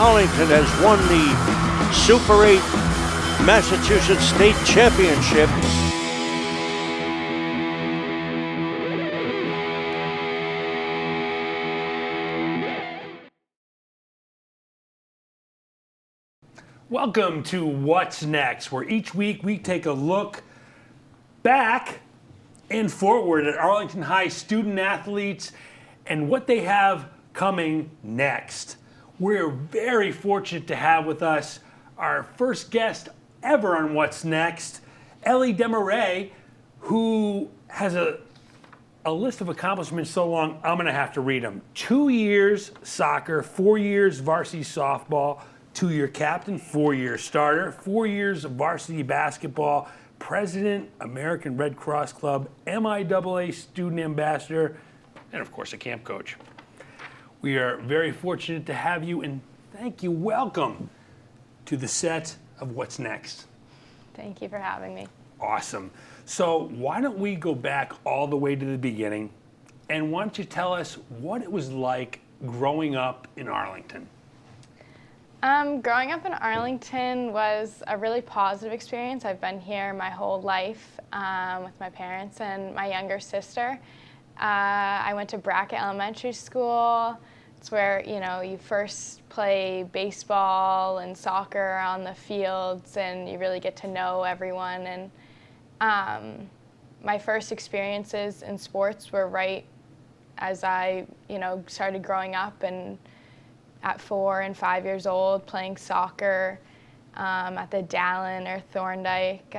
Arlington has won the Super 8 Massachusetts State Championship. Welcome to What's Next, where each week we take a look back and forward at Arlington High student athletes and what they have coming next. We're very fortunate to have with us our first guest ever on What's Next, Ellie Demaree, who has a list of accomplishments so long, I'm gonna have to read them. 2 years soccer, 4 years varsity softball, 2-year captain, 4-year starter, 4 years of varsity basketball, president, American Red Cross Club, MIAA student ambassador, and of course a camp coach. We are very fortunate to have you, and thank you. Welcome to the set of What's Next. Thank you for having me. Awesome. So why don't we go back all the way to the beginning, and why don't you tell us what it was like growing up in Arlington? Growing up in Arlington was a really positive experience. I've been here my whole life with my parents and my younger sister. I went to Brackett Elementary School. It's where, you know, you first play baseball and soccer on the fields, and you really get to know everyone. And my first experiences in sports were right as I, started growing up, and at 4 and 5 years old, playing soccer at the Dallin or Thorndike.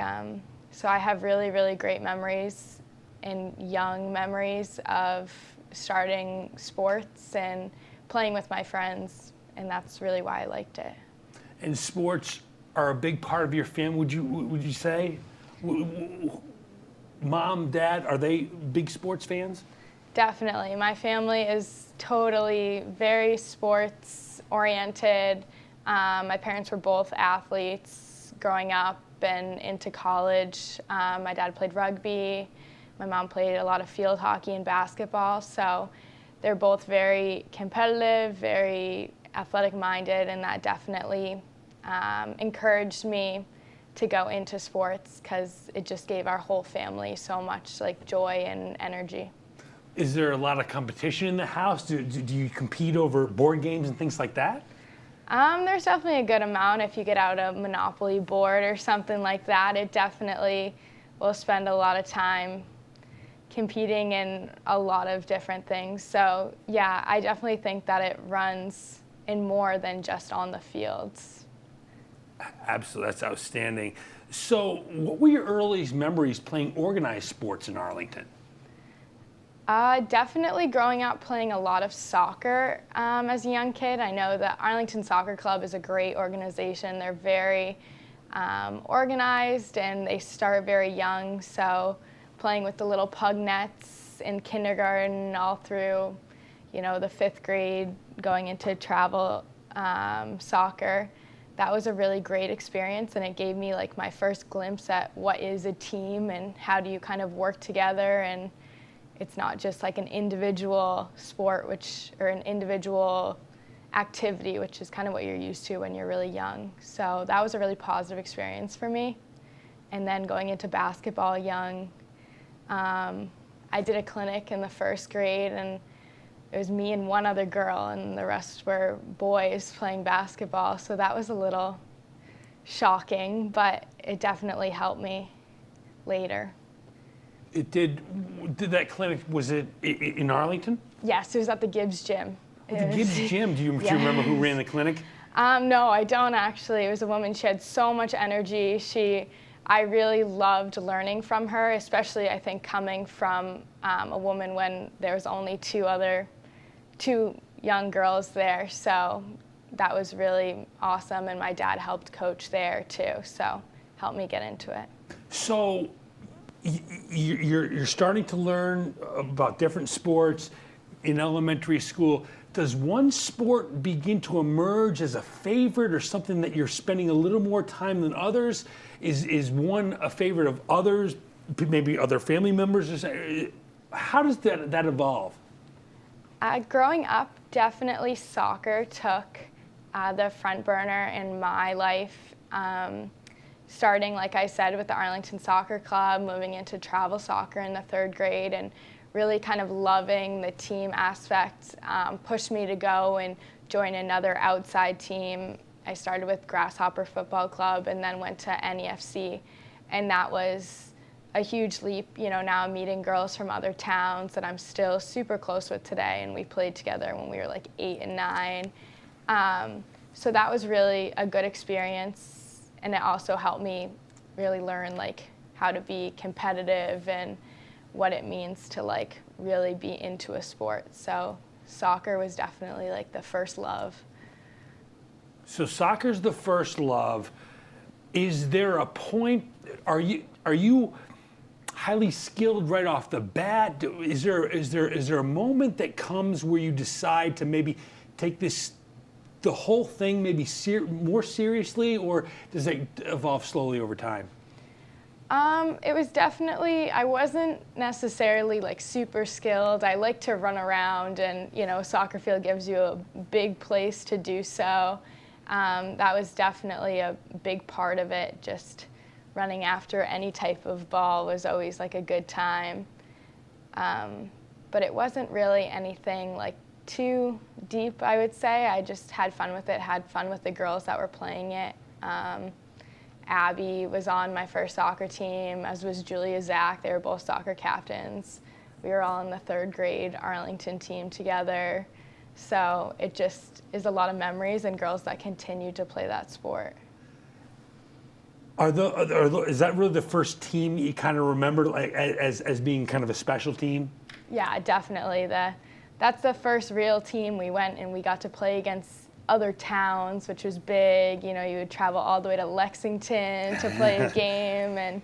So I have really, really great memories and young memories of starting sports and playing with my friends, and that's really why I liked it. And sports are a big part of your family, would you say? Mom, Dad, are they big sports fans? Definitely. My family is totally very sports oriented. My parents were both athletes growing up and into college. My dad played rugby. My mom played a lot of field hockey and basketball. So they're both very competitive, very athletic minded, and that definitely encouraged me to go into sports because it just gave our whole family so much joy and energy. Is there a lot of competition in the house? Do you compete over board games and things like that? There's definitely a good amount. If you get out a Monopoly board or something like that, it definitely will spend a lot of time competing in a lot of different things. So yeah, I definitely think that it runs in more than just on the fields. Absolutely, that's outstanding. So what were your earliest memories playing organized sports in Arlington? Definitely growing up playing a lot of soccer as a young kid. I know that Arlington Soccer Club is a great organization. They're very organized, and they start very young. So playing with the little pug nets in kindergarten all through, the 5th grade, going into travel soccer, that was a really great experience, and it gave me my first glimpse at what is a team and how do you kind of work together. And it's not just an individual sport, or an individual activity, which is kind of what you're used to when you're really young. So that was a really positive experience for me. And then going into basketball young, I did a clinic in the 1st grade, and it was me and one other girl, and the rest were boys playing basketball. So that was a little shocking, but it definitely helped me later. It did that clinic, was it in Arlington? Yes, it was at the Gibbs Gym. The Gibbs Gym, do you remember who ran the clinic? No, I don't actually. It was a woman, she had so much energy. I really loved learning from her, especially I think coming from a woman when there was only two young girls there. So that was really awesome, and my dad helped coach there too, so helped me get into it. So you're starting to learn about different sports in elementary school. Does one sport begin to emerge as a favorite or something that you're spending a little more time than others? Is one a favorite of others, maybe other family members? How does that evolve? Growing up, definitely soccer took the front burner in my life. Starting, like I said, with the Arlington Soccer Club, moving into travel soccer in the 3rd grade, and really kind of loving the team aspect pushed me to go and join another outside team. I started with Grasshopper Football Club and then went to NEFC, and that was a huge leap. You know, now I'm meeting girls from other towns that I'm still super close with today, and we played together when we were like 8 and 9. So that was really a good experience. And it also helped me really learn like how to be competitive and what it means to like really be into a sport. So soccer was definitely like the first love. So soccer's the first love. Is there a point, are you highly skilled right off the bat? Is there a moment that comes where you decide to maybe take the whole thing maybe more seriously, or does it evolve slowly over time? It was definitely, I wasn't necessarily like super skilled. I like to run around, and you know, soccer field gives you a big place to do so. That was definitely a big part of it. Just running after any type of ball was always like a good time. But it wasn't really anything like too deep, I would say. I just had fun with it, had fun with the girls that were playing it. Abby was on my first soccer team, as was Julia Zach. They were both soccer captains. We were all in the 3rd grade Arlington team together. So it just is a lot of memories and girls that continue to play that sport. Is that really the first team you kind of remember like, as being kind of a special team? Yeah, definitely. That's the first real team we went, and we got to play against other towns, which was big. You know, you would travel all the way to Lexington to play a game, and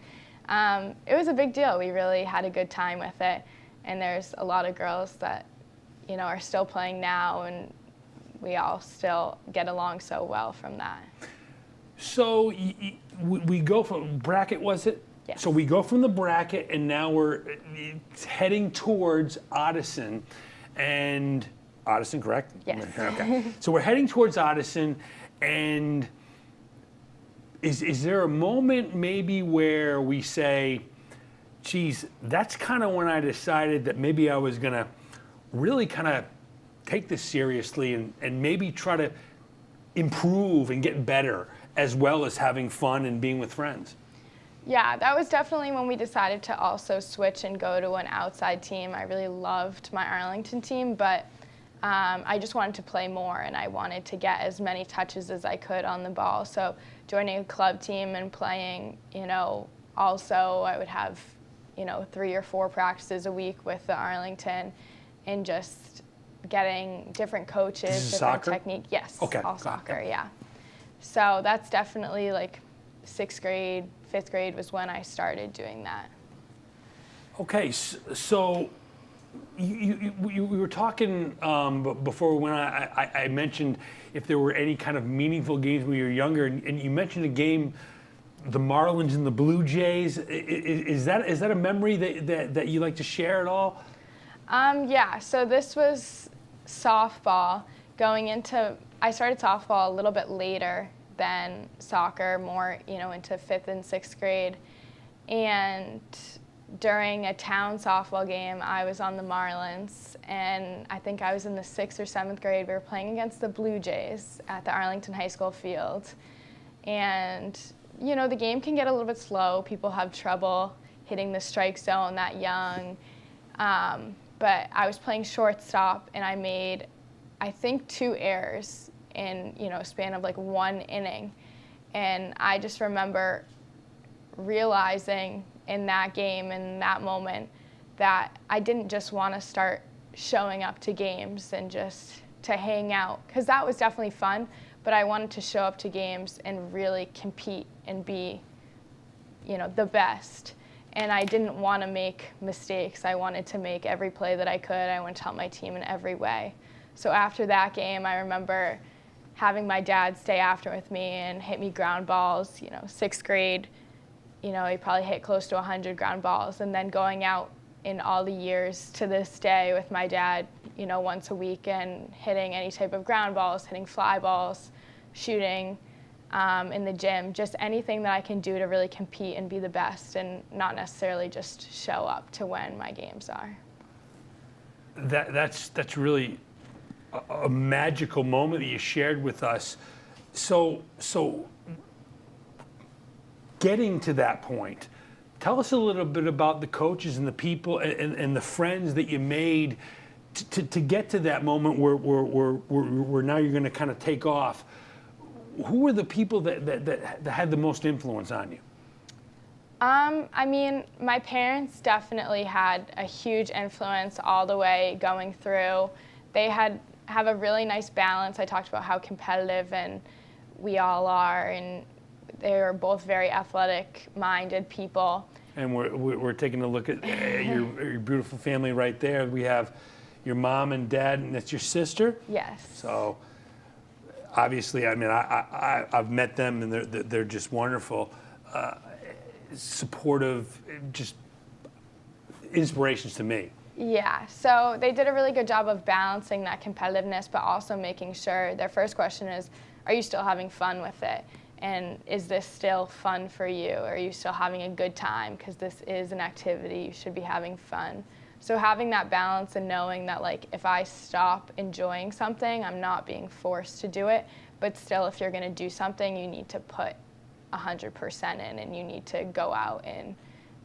it was a big deal. We really had a good time with it, and there's a lot of girls that, you know, are still playing now, and we all still get along so well from that. So we go from bracket, was it? Yes. So we go from the bracket, and now we're heading towards Addison. And Addison, correct? Yes. Okay. So we're heading towards Addison, and is there a moment maybe where we say, geez, that's kind of when I decided that maybe I was going to really kind of take this seriously and maybe try to improve and get better, as well as having fun and being with friends? Yeah, that was definitely when we decided to also switch and go to an outside team. I really loved my Arlington team, but I just wanted to play more, and I wanted to get as many touches as I could on the ball. So joining a club team and playing, you know, also I would have, you know, 3 or 4 practices a week with the Arlington, and just getting different coaches, This is different soccer? technique. Yes, Okay. all soccer, yeah. So that's definitely like 6th grade, 5th grade was when I started doing that. Okay, so we were talking before when I mentioned if there were any kind of meaningful games when you were younger, and you mentioned a game, the Marlins and the Blue Jays. Is that a memory that you like to share at all? Yeah, so this was softball. I started softball a little bit later than soccer, more, you know, into 5th and 6th grade. And during a town softball game, I was on the Marlins, and I think I was in the 6th or 7th grade. We were playing against the Blue Jays at the Arlington High School field. And, you know, the game can get a little bit slow. People have trouble hitting the strike zone that young. But I was playing shortstop, and I made, I think, 2 errors in, you know, a span of like 1 inning. And I just remember realizing in that game, in that moment, that I didn't just want to start showing up to games and just to hang out, because that was definitely fun, but I wanted to show up to games and really compete and be, you know, the best. And I didn't want to make mistakes. I wanted to make every play that I could. I wanted to help my team in every way. So after that game, I remember having my dad stay after with me and hit me ground balls. You know, 6th grade, you know, he probably hit close to 100 ground balls. And then going out in all the years to this day with my dad, once a week and hitting any type of ground balls, hitting fly balls, shooting in the gym, just anything that I can do to really compete and be the best and not necessarily just show up to when my games are. That's really a magical moment that you shared with us. So getting to that point, tell us a little bit about the coaches and the people and the friends that you made to get to that moment where now you're going to kind of take off. Who were the people that had the most influence on you? I mean, my parents definitely had a huge influence all the way going through. They have a really nice balance. I talked about how competitive and we all are, and they are both very athletic-minded people. And we're taking a look at your beautiful family right there. We have your mom and dad, and that's your sister? Yes. So obviously, I mean, I've met them, and they're just wonderful, supportive, just inspirations to me. Yeah, so they did a really good job of balancing that competitiveness, but also making sure their first question is, are you still having fun with it? And is this still fun for you? Are you still having a good time? Because this is an activity, you should be having fun. So having that balance and knowing that, like, if I stop enjoying something, I'm not being forced to do it, but still, if you're going to do something, you need to put 100% in, and you need to go out and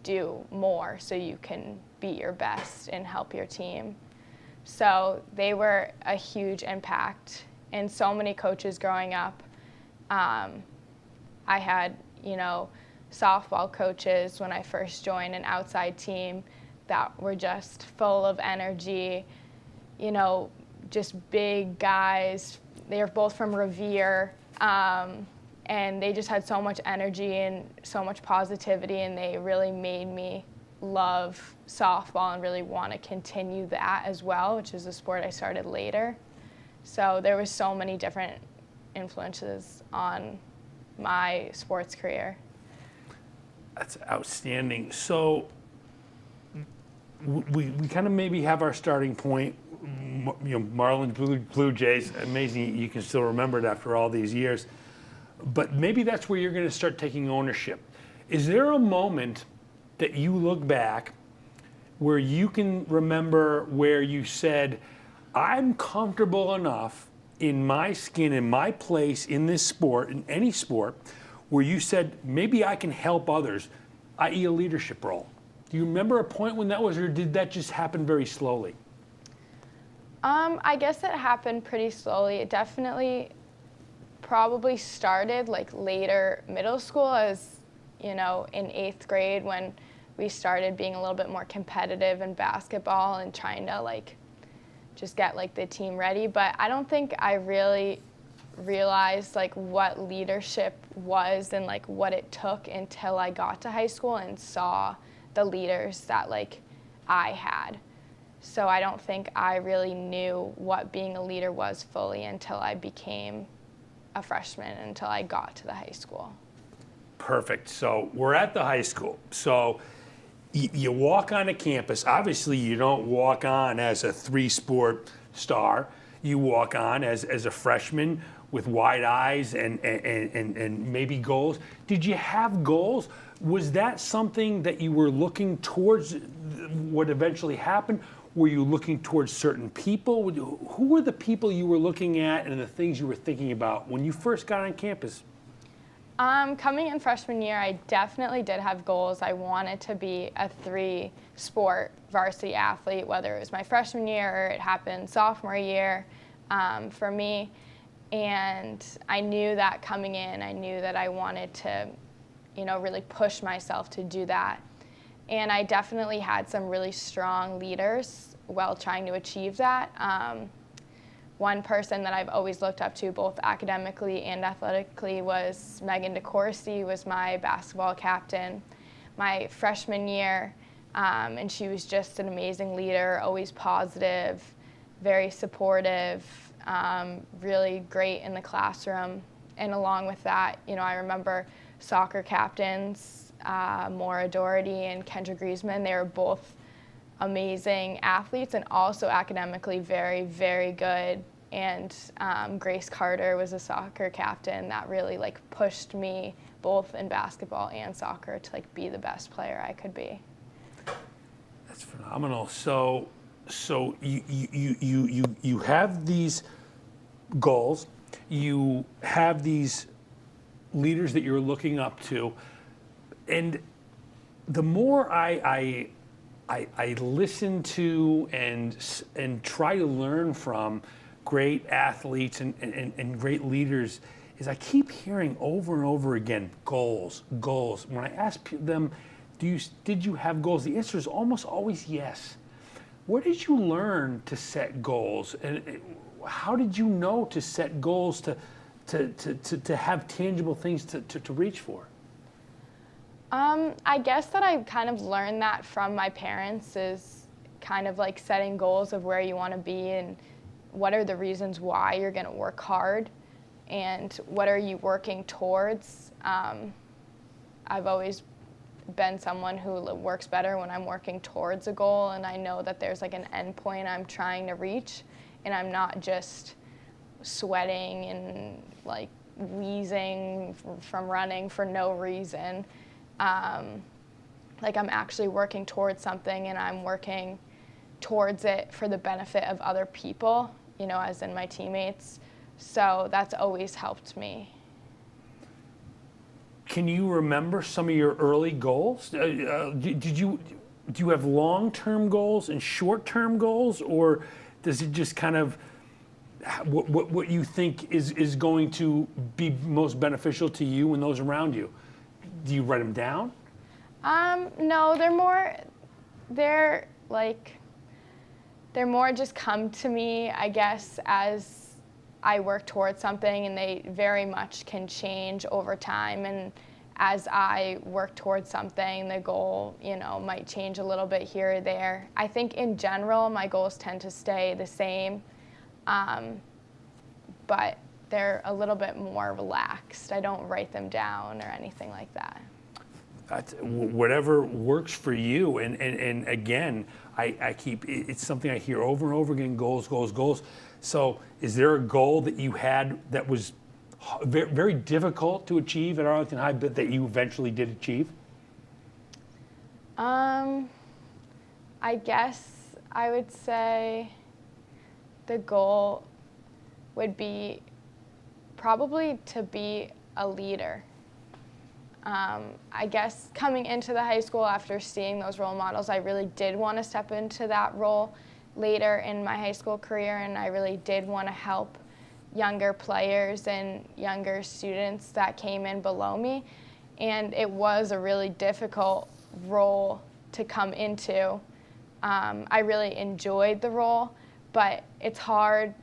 do more so you can be your best and help your team. So they were a huge impact, and so many coaches growing up. I had, softball coaches when I first joined, an outside team that were just full of energy, just big guys. They were both from Revere, and they just had so much energy and so much positivity, and they really made me love softball and really want to continue that as well, which is a sport I started later. So there was so many different influences on my sports career. That's outstanding. So we kind of maybe have our starting point, Marlins Blue Jays. Amazing you can still remember it after all these years. But maybe that's where you're going to start taking ownership. Is there a moment that you look back where you can remember where you said, I'm comfortable enough in my skin, in my place in this sport, in any sport, where you said, maybe I can help others, i.e. a leadership role? Do you remember a point when that was, or did that just happen very slowly? I guess it happened pretty slowly. It definitely probably started like later middle school, as in 8th grade, when we started being a little bit more competitive in basketball and trying to just get the team ready. But I don't think I really realized what leadership was and what it took until I got to high school and saw the leaders that I had. So I don't think I really knew what being a leader was fully until I became a freshman, until I got to the high school. Perfect. So we're at the high school. So you walk onto campus. Obviously, you don't walk on as a 3-sport star. You walk on as a freshman with wide eyes and maybe goals. Did you have goals? Was that something that you were looking towards, what eventually happened? Were you looking towards certain people? Who were the people you were looking at and the things you were thinking about when you first got on campus? Coming in freshman year, I definitely did have goals. I wanted to be a 3-sport varsity athlete, whether it was my freshman year or it happened sophomore year for me. And I knew that coming in, I knew that I wanted to, really push myself to do that. And I definitely had some really strong leaders while trying to achieve that. One person that I've always looked up to, both academically and athletically, was Megan DeCourcy, was my basketball captain my freshman year. And she was just an amazing leader, always positive, very supportive, really great in the classroom. And along with that, I remember soccer captains, Maura Doherty and Kendra Griezmann. They were both amazing athletes and also academically very, very good. And Grace Carter was a soccer captain that really like pushed me both in basketball and soccer to like be the best player I could be. That's phenomenal. So you have these goals, you have these leaders that you're looking up to, and the more I listen to and try to learn from great athletes and great leaders, is I keep hearing over and over again, goals. When I ask them, did you have goals? The answer is almost always yes. Where did you learn to set goals, and how did you know to set goals to have tangible things to reach for? I guess that I kind of learned that from my parents, is kind of like setting goals of where you want to be and what are the reasons why you're going to work hard and what are you working towards. I've always been someone who works better when I'm working towards a goal and I know that there's like an end point I'm trying to reach, and I'm not just sweating and like wheezing from running for no reason. Like I'm actually working towards something and I'm working towards it for the benefit of other people, you know, as in my teammates. So that's always helped me. Can you remember some of your early goals? Do you have long-term goals and short-term goals, or does it just kind of what you think is going to be most beneficial to you and those around you? Do you write them down? No, they're more just come to me, I guess, as I work towards something, and they very much can change over time. And as I work towards something, the goal, you know, might change a little bit here or there. I think in general, my goals tend to stay the same, but they're a little bit more relaxed. I don't write them down or anything like that. Whatever works for you, and again, it's something I hear over and over again, goals. So is there a goal that you had that was very, very difficult to achieve at Arlington High, but that you eventually did achieve? I guess I would say the goal would be probably to be a leader. I guess coming into the high school after seeing those role models, I really did want to step into that role later in my high school career, and I really did want to help younger players and younger students that came in below me. And it was a really difficult role to come into. I really enjoyed the role, but it's hard.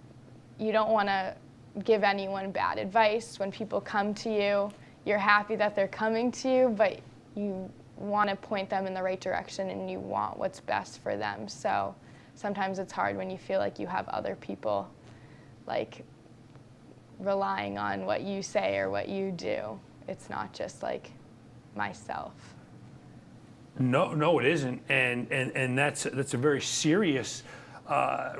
You don't want to give anyone bad advice. When people come to you, you're happy that they're coming to you, but you want to point them in the right direction and you want what's best for them. So sometimes it's hard when you feel like you have other people like relying on what you say or what you do. It's not just like myself. No, it isn't, and that's a very serious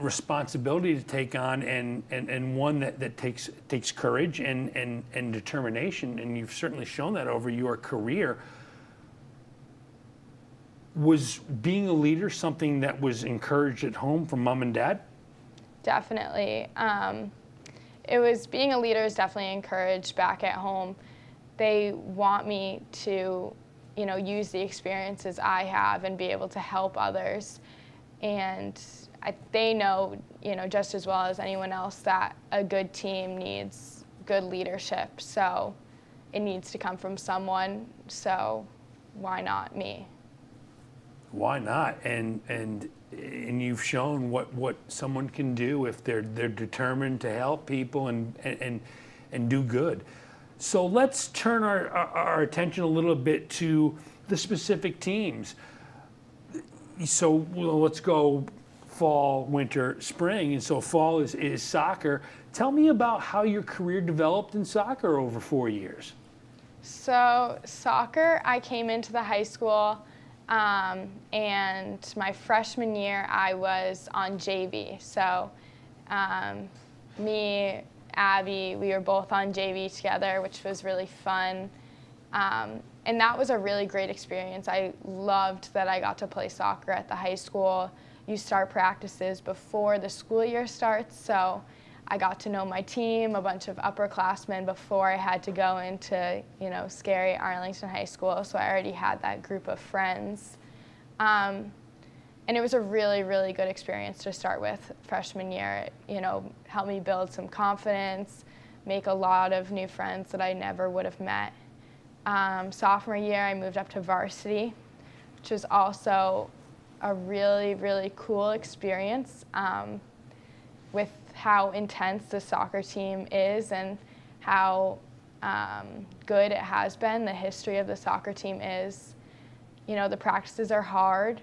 responsibility to take on, and one that takes courage and determination, and you've certainly shown that over your career. Was being a leader something that was encouraged at home from mom and dad? Definitely. Being a leader is definitely encouraged back at home. They want me to, you know, use the experiences I have and be able to help others. And they know, you know, just as well as anyone else that a good team needs good leadership. So it needs to come from someone. So why not me? Why not? And you've shown what someone can do if they're determined to help people and do good. So let's turn our attention a little bit to the specific teams. So let's go fall, winter, spring. And so fall is soccer. Tell me about how your career developed in soccer over 4 years. So soccer, I came into the high school And my freshman year, I was on JV. So me, Abby, we were both on JV together, which was really fun. And that was a really great experience. I loved that I got to play soccer at the high school. You start practices before the school year starts, so I got to know my team, a bunch of upperclassmen before I had to go into, scary Arlington High School, so I already had that group of friends. And it was a really, really good experience to start with freshman year. It, helped me build some confidence, make a lot of new friends that I never would have met. Sophomore year, I moved up to varsity, which was also a really, really cool experience with how intense the soccer team is and how good it has been. The history of the soccer team is, the practices are hard.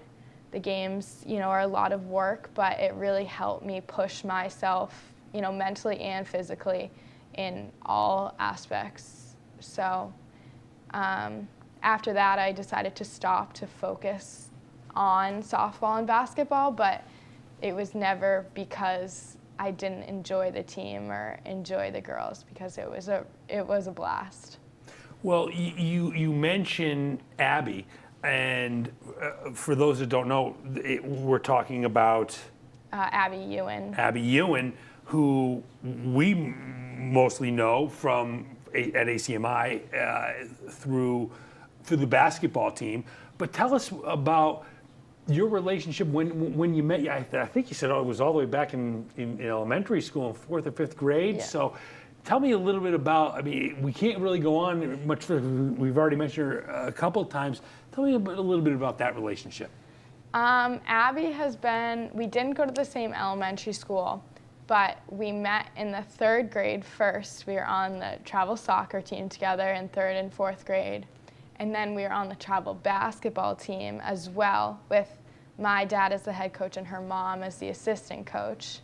The games, are a lot of work, but it really helped me push myself, mentally and physically in all aspects. So after that, I decided to stop to focus on softball and basketball, but it was never because I didn't enjoy the team or enjoy the girls, because it was a blast. Well, you mentioned Abby, and for those that don't know, we're talking about Abby Ewan. Abby Ewan, who we mostly know from at ACMi through the basketball team. But tell us about your relationship when you met. I think you said it was all the way back in elementary school, in 4th or 5th grade. Yeah. So tell me a little bit about, we can't really go on much further. We've already mentioned her a couple of times. Tell me a little bit about that relationship. Abby we didn't go to the same elementary school, but we met in the 3rd grade first. We were on the travel soccer team together in 3rd and 4th grade. And then we were on the travel basketball team as well, with my dad as the head coach and her mom as the assistant coach.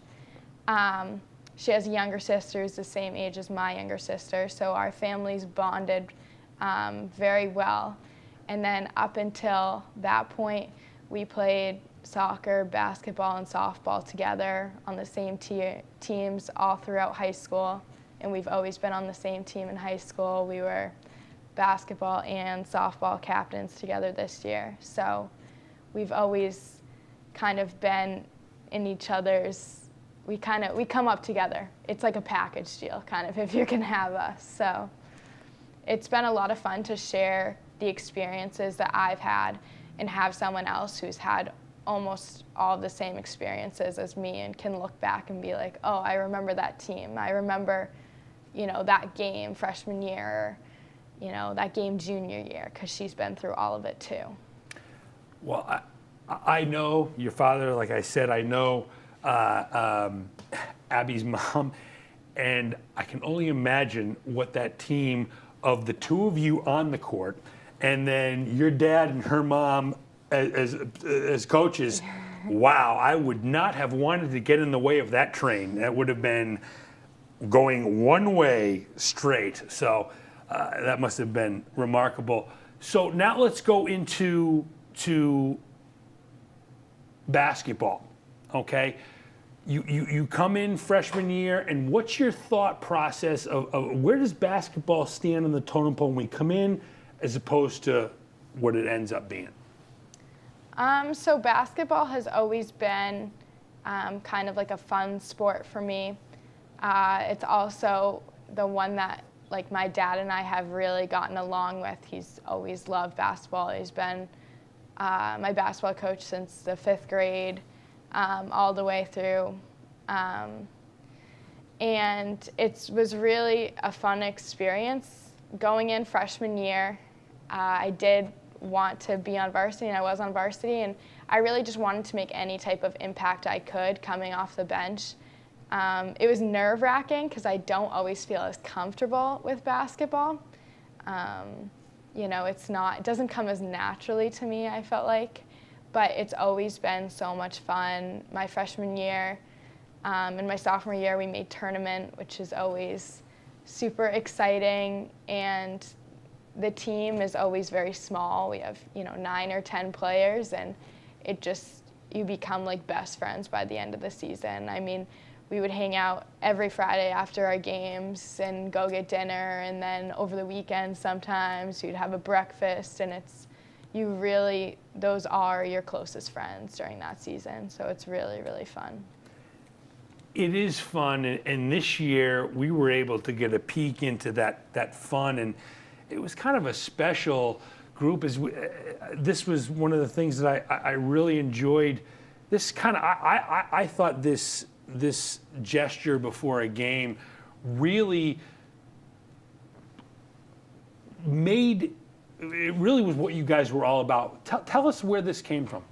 She has a younger sister who's the same age as my younger sister, so our families bonded very well. And then up until that point, we played soccer, basketball, and softball together on the same teams all throughout high school. And we've always been on the same team in high school. We were basketball and softball captains together this year. So we've always kind of been in each other's, we come up together. It's like a package deal, kind of, if you can have us. So it's been a lot of fun to share the experiences that I've had and have someone else who's had almost all the same experiences as me and can look back and be like, oh, I remember that team. I remember, that game freshman year, or, that game junior year, because she's been through all of it too. Well, I know your father, like I said, I know Abby's mom, and I can only imagine what that team of the two of you on the court, and then your dad and her mom as coaches. Wow, I would not have wanted to get in the way of that train. That would have been going one way straight. So that must have been remarkable. So now let's go into basketball, okay? You come in freshman year, and what's your thought process of where does basketball stand on the totem pole when we come in as opposed to what it ends up being? So basketball has always been kind of like a fun sport for me. It's also the one that my dad and I have really gotten along with. He's always loved basketball. He's been my basketball coach since the 5th grade, all the way through. And it was really a fun experience. Going in freshman year, I did want to be on varsity, and I was on varsity, and I really just wanted to make any type of impact I could coming off the bench. It was nerve-wracking because I don't always feel as comfortable with basketball. It doesn't come as naturally to me, I felt like, but it's always been so much fun. My freshman year and my sophomore year, we made tournament, which is always super exciting, and the team is always very small. We have, 9 or 10 players, and you become like best friends by the end of the season. I mean, we would hang out every Friday after our games and go get dinner, and then over the weekend sometimes we'd have a breakfast, and those are your closest friends during that season. So it's really, really fun. It is fun, and this year we were able to get a peek into that fun, and it was kind of a special group. This was one of the things that I really enjoyed. This kind of I thought this gesture before a game really was what you guys were all about. Tell us where this came from.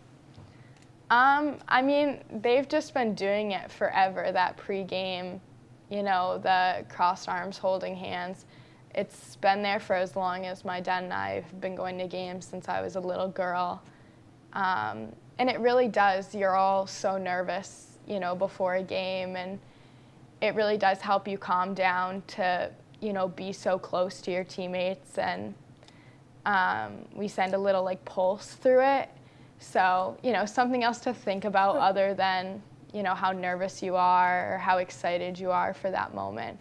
I mean, they've just been doing it forever, that pregame, the crossed arms, holding hands. It's been there for as long as my dad and I have been going to games, since I was a little girl. And it really does. You're all so nervous, before a game, and it really does help you calm down to, be so close to your teammates. And we send a little pulse through it. So, something else to think about other than, how nervous you are or how excited you are for that moment.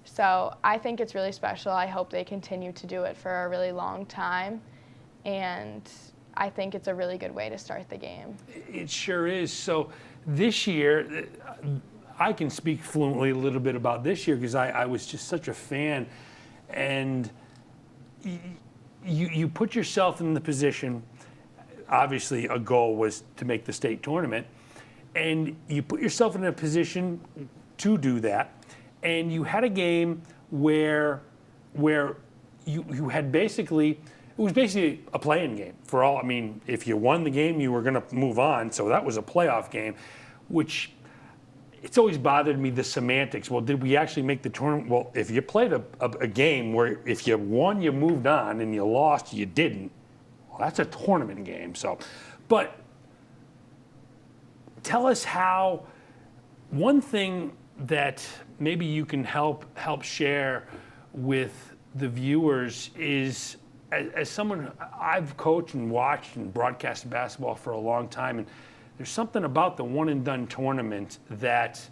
So I think it's really special. I hope they continue to do it for a really long time. And I think it's a really good way to start the game. It sure is. So this year, I can speak fluently a little bit about this year because I was just such a fan. And you put yourself in the position. Obviously, a goal was to make the state tournament, and you put yourself in a position to do that, and you had a game where you had it was basically a play-in game for all. I mean, if you won the game, you were going to move on, so that was a playoff game, which it's always bothered me, the semantics. Well, did we actually make the tournament? Well, if you played a game where if you won, you moved on, and you lost, you didn't. That's a tournament game. So, but tell us how, one thing that maybe you can help share with the viewers is, as someone, I've coached and watched and broadcasted basketball for a long time, and there's something about the one and done tournament that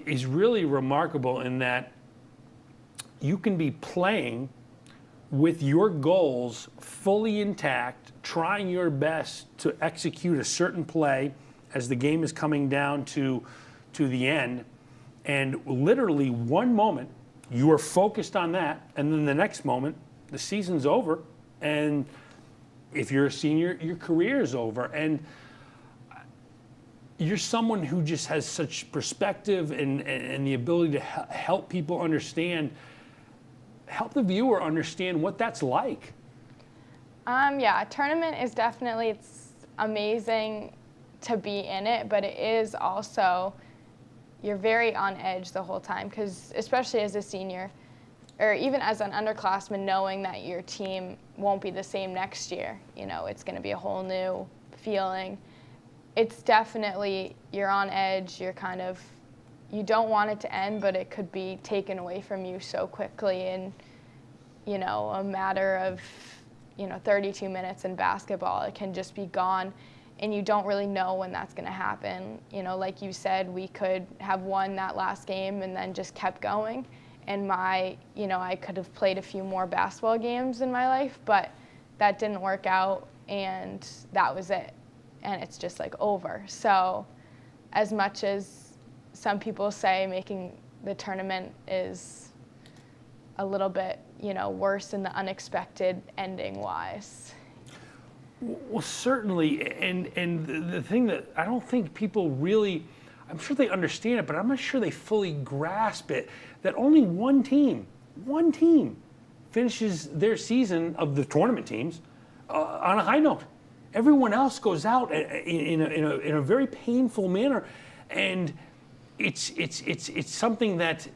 is really remarkable in that you can be playing with your goals fully intact, trying your best to execute a certain play as the game is coming down to the end, and literally one moment you are focused on that, and then the next moment the season's over, and if you're a senior, your career is over. And you're someone who just has such perspective and the ability to help people understand, help the viewer understand what that's like. Yeah, a tournament is definitely, it's amazing to be in it, but it is also, you're very on edge the whole time, because especially as a senior, or even as an underclassman, knowing that your team won't be the same next year, it's going to be a whole new feeling. It's definitely, you're on edge, you don't want it to end, but it could be taken away from you so quickly in, a matter of, 32 minutes in basketball. It can just be gone, and you don't really know when that's going to happen. Like you said, we could have won that last game and then just kept going. And I could have played a few more basketball games in my life, but that didn't work out, and that was it. And it's just over. So as much as some people say making the tournament is a little bit, worse in the unexpected ending wise. Well, certainly, and the thing that I don't think people really, I'm sure they understand it, but I'm not sure they fully grasp it, that only one team finishes their season of the tournament teams on a high note. Everyone else goes out in a very painful manner, and it's something that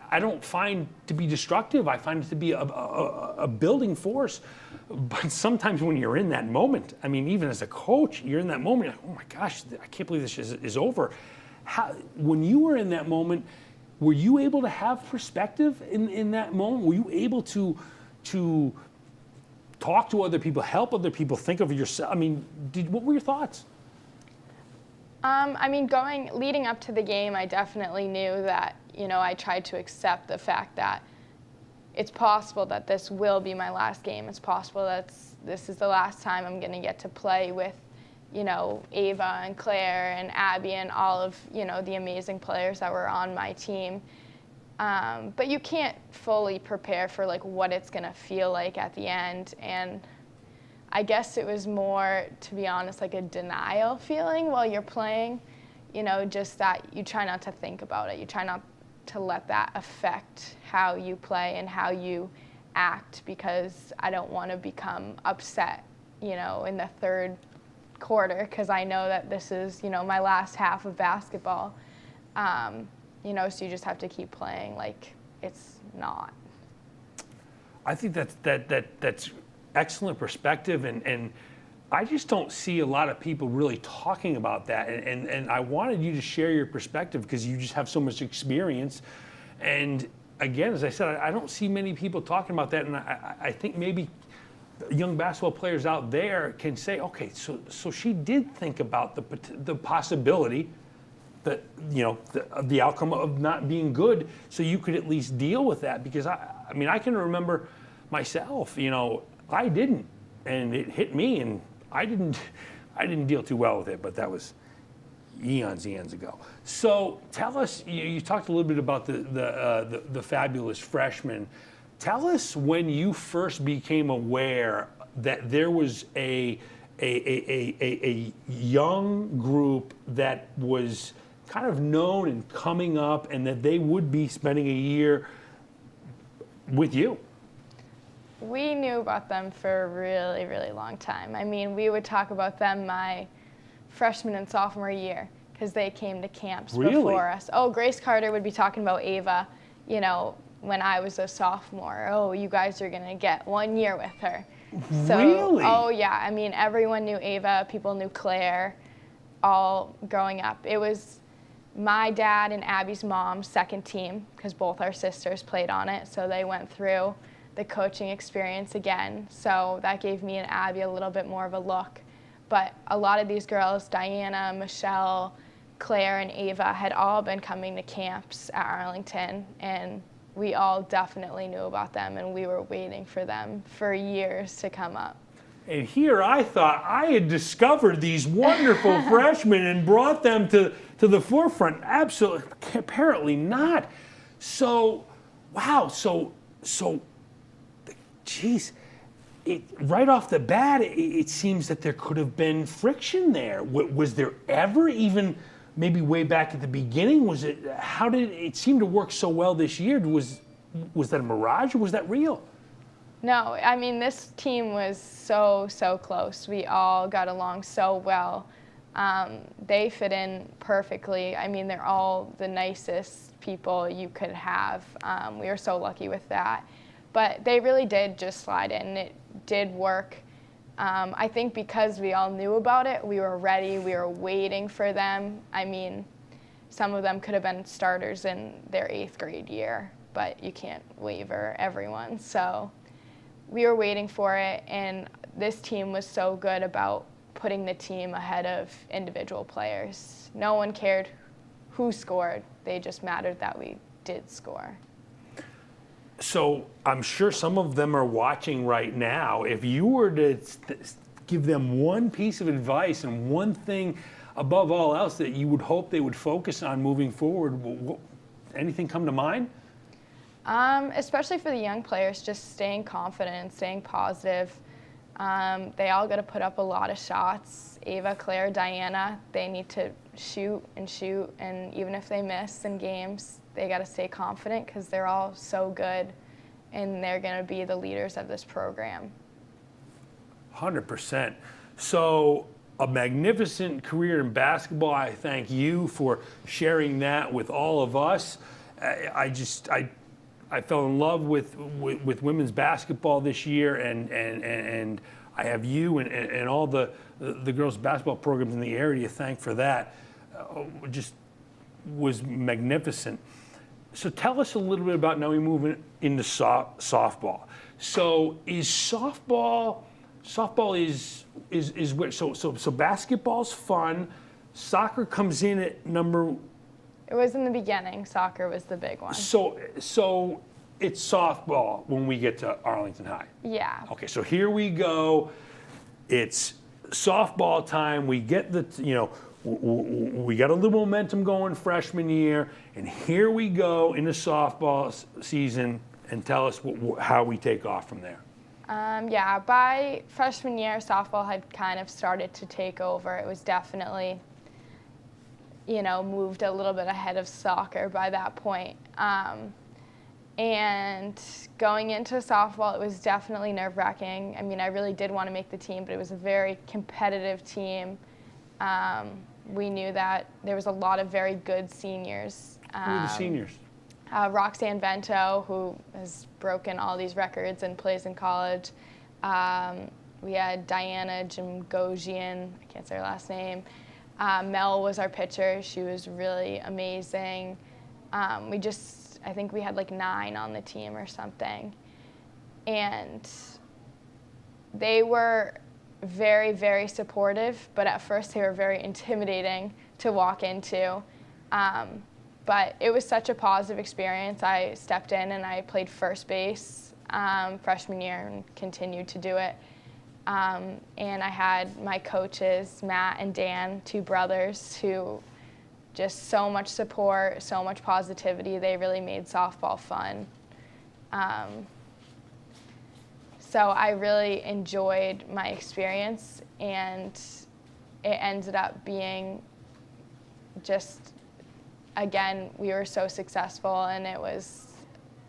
I don't find to be destructive. I find it to be a building force. But sometimes when you're in that moment, I mean, even as a coach, you're in that moment, you're like, oh my gosh, I can't believe this is over. When you were in that moment, were you able to have perspective in that moment? Were you able to talk to other people, help other people, think of yourself. I mean, what were your thoughts? I mean, leading up to the game, I definitely knew that, I tried to accept the fact that it's possible that this will be my last game. It's possible that this is the last time I'm going to get to play with, Ava and Claire and Abby and all of, the amazing players that were on my team. But you can't fully prepare for what it's going to feel like at the end. And I guess it was more, to be honest, like a denial feeling while you're playing, just that you try not to think about it. You try not to let that affect how you play and how you act, because I don't want to become upset, in the third quarter, because I know that this is, my last half of basketball. So you just have to keep playing like it's not. I think that's excellent perspective, and I just don't see a lot of people really talking about that. And I wanted you to share your perspective because you just have so much experience. And again, as I said, I don't see many people talking about that, and I think maybe young basketball players out there can say, okay, so she did think about the possibility that, the outcome of not being good, so you could at least deal with that. Because I mean, I can remember myself, I didn't, and it hit me, and I didn't deal too well with it, but that was eons ago. So tell us, you talked a little bit about the fabulous freshmen. Tell us when you first became aware that there was a young group that was kind of known and coming up, and that they would be spending a year with you. We knew about them for a really, really long time. I mean, we would talk about them my freshman and sophomore year because they came to camps before us. Oh, Grace Carter would be talking about Ava, when I was a sophomore. Oh, you guys are going to get 1 year with her. So, really? Oh, yeah. I mean, everyone knew Ava. People knew Claire, all growing up. It was my dad and Abby's mom's second team because both our sisters played on it. So they went through the coaching experience again. So that gave me and Abby a little bit more of a look. But a lot of these girls, Diana, Michelle, Claire, and Ava, had all been coming to camps at Arlington, and we all definitely knew about them, and we were waiting for them for years to come up. And here I thought I had discovered these wonderful freshmen and brought them to the forefront. Absolutely, apparently not. So, wow, so geez, right off the bat, it seems that there could have been friction there. Was there ever even, maybe way back at the beginning, how did it seem to work so well this year? Was that a mirage, or was that real? No, I mean, this team was so close. We all got along so well. They fit in perfectly. I mean, they're all the nicest people you could have. We were so lucky with that. But they really did just slide in. It did work. I think because we all knew about it, we were ready. We were waiting for them. I mean, some of them could have been starters in their 8th grade year, but you can't waiver everyone. So we were waiting for it, and this team was so good about putting the team ahead of individual players. No one cared who scored. They just mattered that we did score. So I'm sure some of them are watching right now. If you were to give them one piece of advice and one thing above all else that you would hope they would focus on moving forward, anything come to mind? Especially for the young players, just staying confident and staying positive. They all got to put up a lot of shots. Ava, Claire, Diana, they need to shoot, and even if they miss in games, they got to stay confident because they're all so good, and they're going to be the leaders of this program. 100%. So a magnificent career in basketball. I thank you for sharing that with all of us. I fell in love with women's basketball this year, and I have you and all the girls' basketball programs in the area to thank for that. Just was magnificent. So tell us a little bit about, now we move into softball. So is softball is what, so basketball's fun, soccer comes in at number. It was in the beginning. Soccer was the big one. So it's softball when we get to Arlington High. Yeah. Okay, so here we go. It's softball time. We get we got a little momentum going freshman year, and here we go into softball season. And tell us how we take off from there. Yeah, by freshman year, softball had kind of started to take over. It was definitely, moved a little bit ahead of soccer by that point. And going into softball, it was definitely nerve-wracking. I mean, I really did want to make the team, but it was a very competitive team. We knew that there was a lot of very good seniors. Who are the seniors? Roxanne Bento, who has broken all these records and plays in college. We had Diana Jimgojian, I can't say her last name. Mel was our pitcher. She was really amazing. I think we had like 9 on the team or something. And they were very, very supportive, but at first they were very intimidating to walk into. But it was such a positive experience. I stepped in and I played first base freshman year and continued to do it. And I had my coaches, Matt and Dan, 2 brothers, who just so much support, so much positivity. They really made softball fun. So I really enjoyed my experience, and it ended up being just, again, we were so successful, and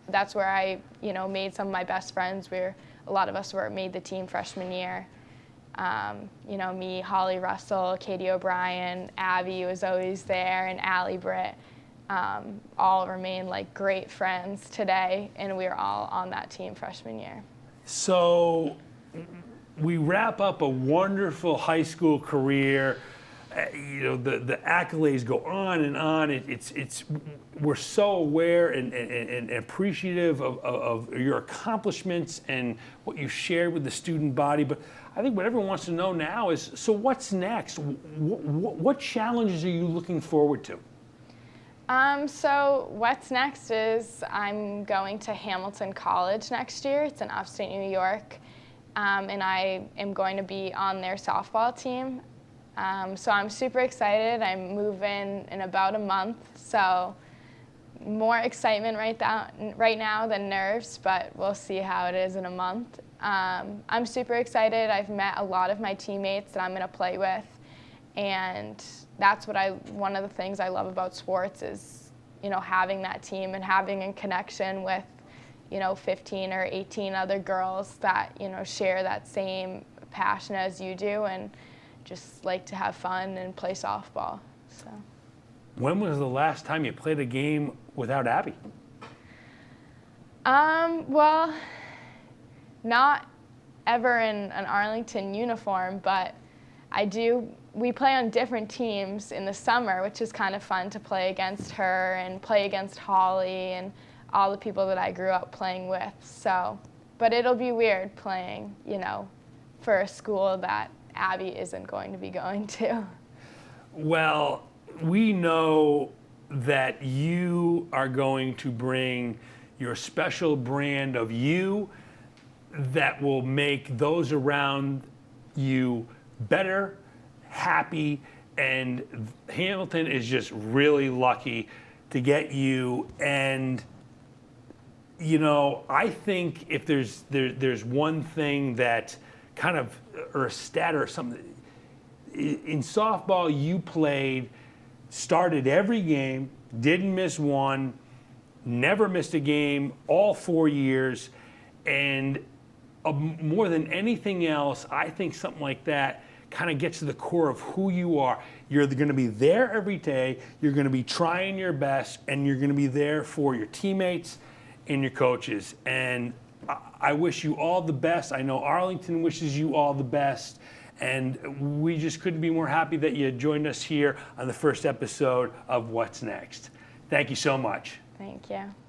that's where I, made some of my best friends. A lot of us made the team freshman year. Me, Holly Russell, Katie O'Brien, Abby was always there, and Allie Britt, all remain like great friends today, and we were all on that team freshman year. So we wrap up a wonderful high school career. The accolades go on and on. We're so aware and appreciative of your accomplishments and what you shared with the student body. But I think what everyone wants to know now is, so what's next? What challenges are you looking forward to? So what's next is I'm going to Hamilton College next year. It's in upstate New York. And I am going to be on their softball team. So I'm super excited. I'm moving in about a month, so more excitement right now than nerves, but we'll see how it is in a month. I'm super excited. I've met a lot of my teammates that I'm going to play with, and that's one of the things I love about sports is, having that team and having a connection with, 15 or 18 other girls that, share that same passion as you do, and just like to have fun and play softball. So. When was the last time you played a game without Abby? Well, not ever in an Arlington uniform, but we play on different teams in the summer, which is kind of fun to play against her and play against Holly and all the people that I grew up playing with. So, but it'll be weird playing, for a school that Abby isn't going to be going to. Well, we know that you are going to bring your special brand of you that will make those around you better, happy, and Hamilton is just really lucky to get you. And I think if there's one thing that kind of, or a stat or something, in softball you started every game, didn't miss one, never missed a game all 4 years, and more than anything else, I think something like that kind of gets to the core of who you are. You're going to be there every day, you're going to be trying your best, and you're going to be there for your teammates and your coaches. And I wish you all the best. I know Arlington wishes you all the best. And we just couldn't be more happy that you joined us here on the first episode of What's Next. Thank you so much. Thank you.